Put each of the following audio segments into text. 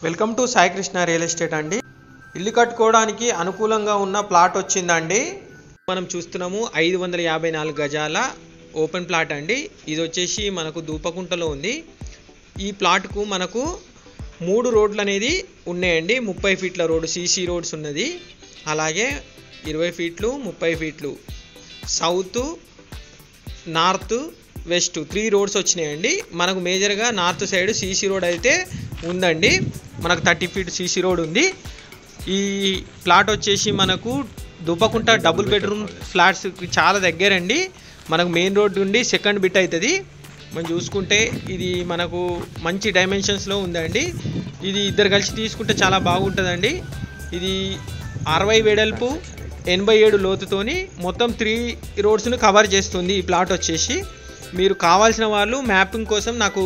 Welcome to Sai Krishna real estate అండి. ఇల్లు కట్టుకోవడానికి అనుకూలంగా ఉన్న ప్లాట్ వచ్చిందండి. మనం చూస్తున్నాము 554 గజాల ఓపెన్ ప్లాట్ అండి. ఇది వచ్చేసి మనకు దూపకుంటలో ఉంది. ఈ ప్లాట్కు మనకు 3 రోడ్లు అనేది ఉన్నాయండి. 30 ఫీట్ల రోడ్డు సీసీ రోడ్స్ ఉన్నది. అలాగే 20 ఫీట్లు 30 ఫీట్లు సౌత్ నార్త్ వెస్ట్ 3 రోడ్స్ వచ్చినాయండి. మనకు మేజర్గా నార్త్ సైడ్ సీసీ రోడ్ అయితే ఉందండి. మనకు 30 ఫీట్ సీసీ రోడ్ ఉంది. ఈ ప్లాట్ వచ్చేసి మనకు దుబ్బకుంట డబుల్ బెడ్రూమ్ ఫ్లాట్స్ చాలా దగ్గరండి. మనకు మెయిన్ రోడ్ నుండి సెకండ్ బిట్ అవుతుంది. మనం చూసుకుంటే ఇది మనకు మంచి డైమెన్షన్స్లో ఉందండి. ఇది ఇద్దరు కలిసి తీసుకుంటే చాలా బాగుంటుందండి. ఇది 60 వెడల్పు 87 లోతుతోని మొత్తం 3 రోడ్స్ను కవర్ చేస్తుంది. ఈ ప్లాట్ వచ్చేసి మీరు కావాల్సిన వాళ్ళు మ్యాపింగ్ కోసం నాకు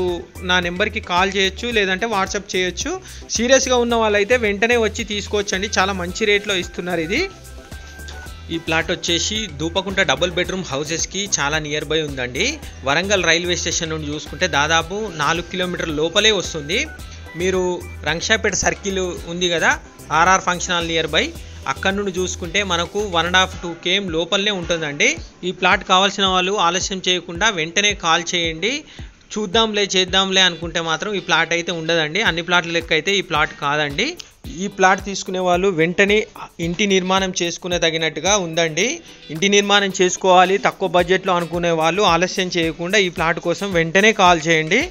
నా నెంబర్కి కాల్ చేయొచ్చు, లేదంటే వాట్సాప్ చేయొచ్చు. సీరియస్గా ఉన్న వాళ్ళైతే వెంటనే వచ్చి తీసుకోవచ్చండి. చాలా మంచి రేట్లో ఇస్తున్నారు. ఈ ప్లాట్ వచ్చేసి దూపకుంట డబుల్ బెడ్రూమ్ హౌసెస్కి చాలా నియర్ బై ఉందండి. వరంగల్ రైల్వే స్టేషన్ నుండి చూసుకుంటే దాదాపు 4 కిలోమీటర్ల లోపలే వస్తుంది. మీరు రంక్షాపేట సర్కిల్ ఉంది కదా, RR function hall near by, అక్కడ నుండి చూసుకుంటే మనకు 1.5-2 km లోపలనే ఉంటుందండి. ఈ ప్లాట్ కావాల్సిన వాళ్ళు ఆలస్యం చేయకుండా వెంటనే కాల్ చేయండి. చూద్దాంలే చేద్దాంలే అనుకుంటే మాత్రం ఈ ప్లాట్ అయితే ఉండదండి. అన్ని ప్లాట్ల లెక్క అయితే ఈ ప్లాట్ కాదండి. ఈ ప్లాట్ తీసుకునే వాళ్ళు వెంటనే ఇంటి నిర్మాణం చేసుకునే తగినట్టుగా ఉందండి. ఇంటి నిర్మాణం చేసుకోవాలి తక్కువ బడ్జెట్లో అనుకునే వాళ్ళు ఆలస్యం చేయకుండా ఈ ప్లాట్ కోసం వెంటనే కాల్ చేయండి.